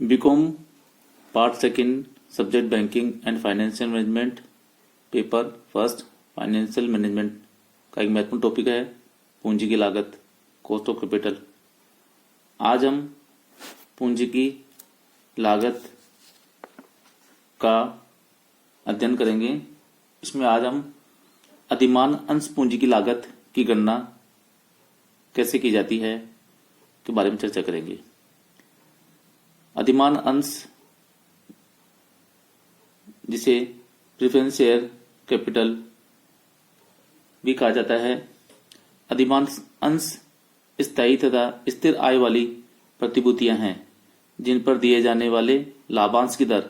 BCom part second subject banking and financial management paper first financial management का एक महत्वपूर्ण topic है पूंजी की लागत, कॉस्ट ऑफ कैपिटल। आज हम पूंजी की लागत का अध्ययन करेंगे। इसमें आज हम अधिमान अंश पूंजी की लागत की गणना कैसे की जाती है के बारे में चर्चा करेंगे। अधिमान अंश जिसे प्रेफरेंस शेयर कैपिटल भी कहा जाता है। अधिमान अंश स्थायी तथा स्थिर आय वाली प्रतिभूतियां हैं जिन पर दिए जाने वाले लाभांश की दर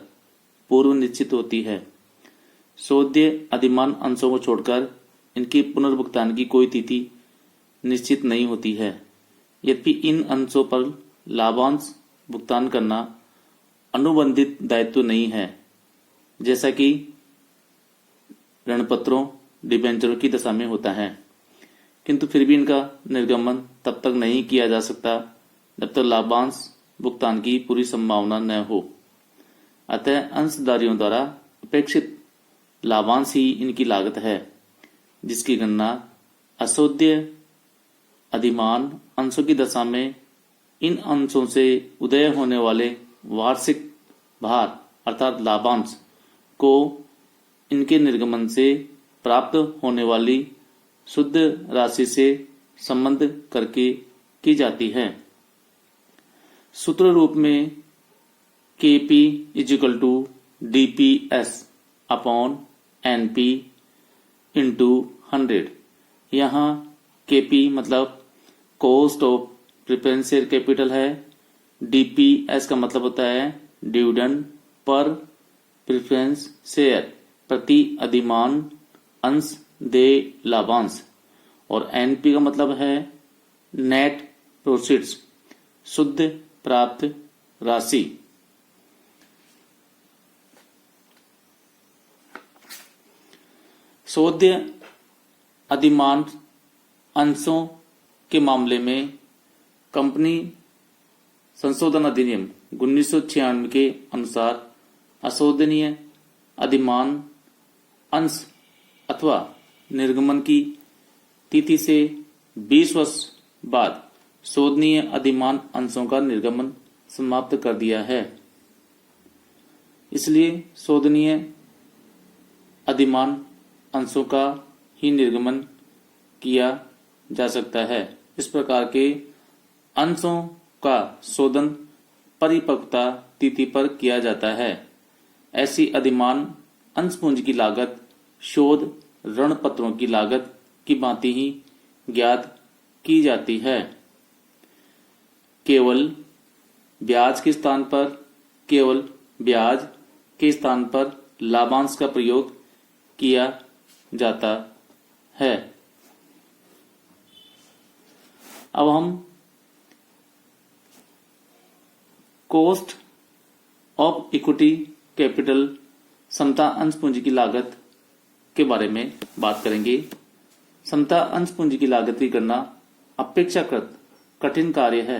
पूर्व निश्चित होती है। सौदे अधिमान अंशों को छोड़कर इनकी पुनर्भुगतान की कोई तिथि निश्चित नहीं होती है। यद्यपि इन अंशों पर लाभांश भुगतान करना अनुबंधित दायित्व नहीं है, जैसा कि ऋणपत्रों डिबेंचरों की दशा में होता है, किंतु फिर भी इनका निर्गमन तब तक नहीं किया जा सकता जब तक लाभांश भुगतान की पूरी संभावना न हो। अतः अंशधारियों द्वारा अपेक्षित लाभांश ही इनकी लागत है, जिसकी गणना असौदे अधिमान अंशों की दशा में इन अंशों से उदय होने वाले वार्षिक भार अर्थात लाभांश को इनके निर्गमन से प्राप्त होने वाली शुद्ध राशि से संबंध करके की जाती है। सूत्र रूप में KP = DPS upon NP into 100। यहाँ KP मतलब cost of preference share capital है। DPS का मतलब होता है डिविडेंड पर प्रेफरेंस शेयर प्रति अधिमान अंश दे लाभांश, और NP का मतलब है नेट प्रोसीड्स शुद्ध प्राप्त राशि। सौदे अधिमान अंशों के मामले में कंपनी संशोधन अधिनियम 1996 के अनुसार असौदनीय अधिमान अंश अथवा निर्गमन की तिथि से 20 वर्ष बाद सौदनीय अधिमान अंशों का निर्गमन समाप्त कर दिया है। इसलिए सौदनीय अधिमान अंशों का ही निर्गमन किया जा सकता है। इस प्रकार के अंशों का शोधन परिपक्वता तिथि पर किया जाता है। ऐसी अधिमान अंश पूंजी की लागत शोध ऋण पत्रों की लागत की भांति ही ज्ञात की जाती है। केवल ब्याज के स्थान पर लाभांश का प्रयोग किया जाता है। अब हम कॉस्ट ऑफ इक्विटी कैपिटल समता अंश पूंजी की लागत के बारे में बात करेंगे। समता अंश पूंजी की लागत की गणना अपेक्षाकृत कठिन कार्य है,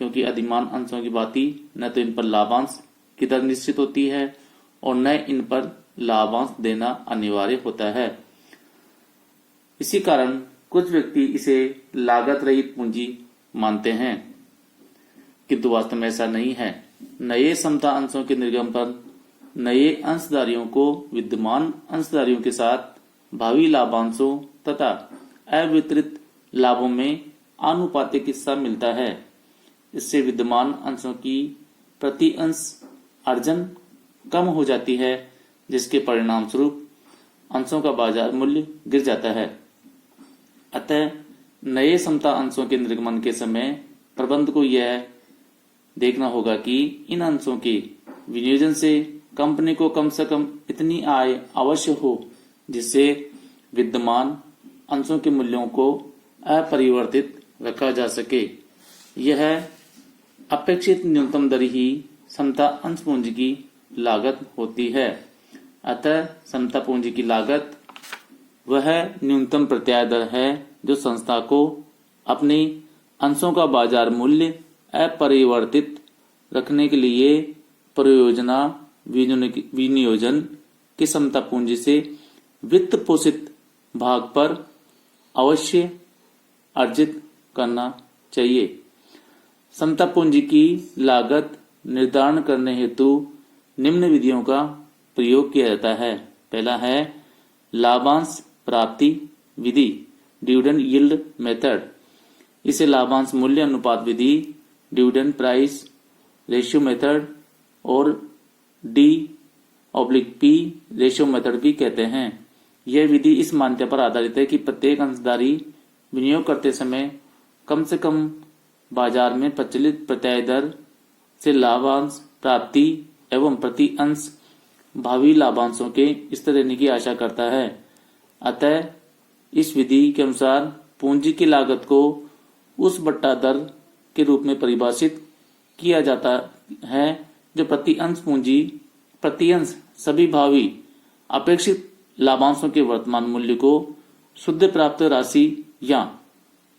क्योंकि अधिमान अंशों की भांति न तो इन पर लाभांश की दर निश्चित होती है और न इन पर लाभांश देना अनिवार्य होता है। इसी कारण कुछ व्यक्ति इसे लागत रहित पूंजी मानते हैं, किंतु वास्तव में ऐसा नहीं है। नए समता अंशों के निर्गमन पर नए अंशधारियों को विद्यमान अंशधारियों के साथ भावी लाभांशों तथा अवितरित लाभों में आनुपातिक हिस्सा मिलता है। इससे विद्यमान अंशों की प्रति अंश अर्जन कम हो जाती है, जिसके परिणाम स्वरूप अंशों का बाजार मूल्य गिर जाता है। अतः नए समता अंशों के निर्गमन के समय प्रबंध को यह देखना होगा कि इन अंशों के विनियोजन से कंपनी को कम से कम इतनी आय अवश्य हो जिससे विद्यमान अंशों के मूल्यों को अपरिवर्तित रखा जा सके। यह अपेक्षित न्यूनतम दर ही समता अंश पूंजी की लागत होती है। अतः समता पूंजी की लागत वह न्यूनतम प्रत्याय दर है जो संस्था को अपनी अंशों का बाजार मूल्य अपरिवर्तित रखने के लिए परियोजना विनियोजन की समता पूंजी से वित्त पोषित भाग पर अवश्य अर्जित करना चाहिए। समता पूंजी की लागत निर्धारण करने हेतु निम्न विधियों का प्रयोग किया जाता है। पहला है लाभांश प्राप्ति विधि, डिविडेंड यील्ड मेथड। इसे लाभांश मूल्य अनुपात विधि, डिविडेंड प्राइस रेशियो मेथड और D/P रेशियो मेथड भी कहते हैं। यह विधि इस मान्यता पर आधारित है कि प्रत्येक अंशधारी विनियोग करते समय कम से कम बाजार में प्रचलित प्रत्याय दर से लाभांश प्राप्ति एवं प्रति अंश भावी लाभांशों के स्तर देने की आशा करता है। अतः इस विधि के अनुसार पूंजी की लागत को उस बट्टा दर के रूप में परिभाषित किया जाता है जो प्रति अंश सभी भावी अपेक्षित लाभांशों के वर्तमान मूल्य को शुद्ध प्राप्त राशि या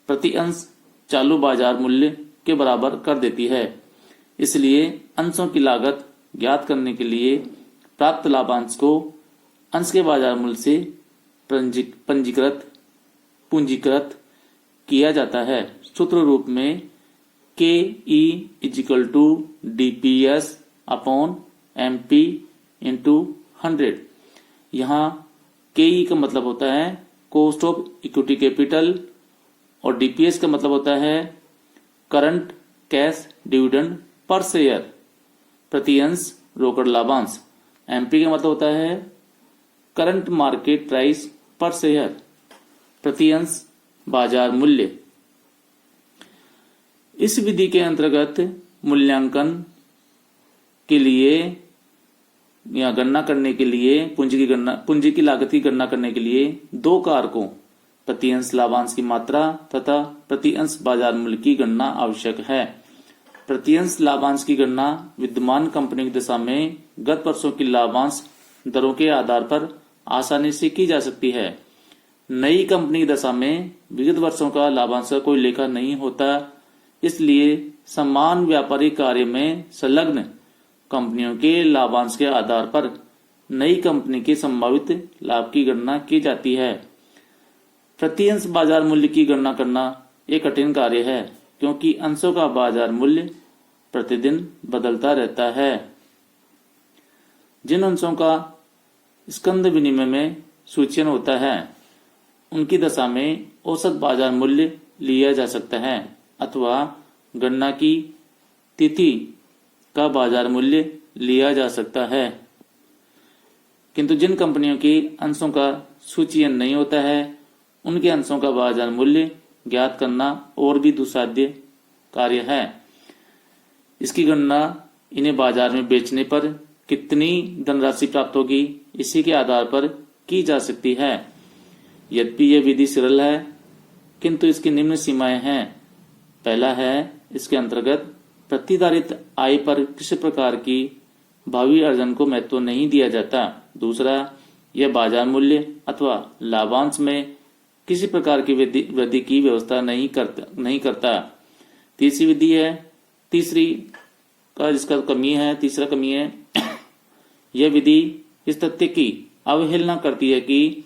प्रति अंश चालू बाजार मूल्य के बराबर कर देती है। इसलिए अंशों की लागत ज्ञात करने के लिए प्राप्त लाभांश को अंश के बाजार मूल्य से पूंजीकृत किया जाता है। सूत्र रूप में KE = DPS/MP/100। यहाँ KE का मतलब होता है कॉस्ट ऑफ इक्विटी कैपिटल और DPS का मतलब होता है current cash dividend per share, प्रति अंश रोकड़ लाभांश। MP का मतलब होता है करंट मार्केट प्राइस पर शेयर, प्रति अंश बाजार मूल्य। इस विधि के अंतर्गत मूल्यांकन के लिए या गणना करने के लिए पूंजी की लागत की गणना करने के लिए दो कारकों प्रति अंश लाभांश की मात्रा तथा प्रति अंश बाजार मूल्य की गणना आवश्यक है। प्रति अंश लाभांश की गणना विद्यमान कंपनी की दशा में गत वर्षों की लाभांश दरों के आधार पर आसानी से की जा सकती है। नई कंपनी की दशा में विगत वर्षों का लाभांश का कोई लेखा नहीं होता, इसलिए समान व्यापारिक कार्य में संलग्न कंपनियों के लाभांश के आधार पर नई कंपनी के संभावित लाभ की गणना की जाती है। प्रति अंश बाजार मूल्य की गणना करना एक कठिन कार्य है, क्योंकि अंशों का बाजार मूल्य प्रतिदिन बदलता रहता है। जिन अंशों का स्कंद विनिमय में सूचयन होता है, उनकी दशा में औसत बाजार मूल्य लिया जा सकता है अथवा गणना की तिथि का बाजार मूल्य लिया जा सकता है। किंतु जिन कंपनियों के अंशों का सूचयन नहीं होता है, उनके अंशों का बाजार मूल्य ज्ञात करना और भी दुस्साध्य कार्य है। इसकी गणना इन्हें बाजार में बेचने पर कितनी धनराशि प्राप्त होगी, इसी के आधार पर की जा सकती है। यद्यपि यह विधि सरल है, किंतु इसकी निम्न सीमाएं हैं। पहला है, इसके अंतर्गत प्रतिधारित आय पर किसी प्रकार की भावी अर्जन को महत्व नहीं दिया जाता। दूसरा, यह बाजार मूल्य अथवा लाभांश में किसी प्रकार की वृद्धि की व्यवस्था नहीं करता। तीसरा कमी है यह विधि इस तथ्य की अवहेलना करती है कि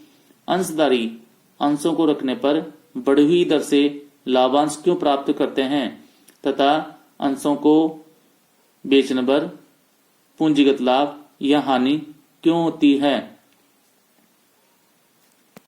अंशधारी अंशों को रखने पर बढ़ी हुई दर से लाभांश क्यों प्राप्त करते हैं तथा अंशों को बेचने पर पूंजीगत लाभ या हानि क्यों होती है।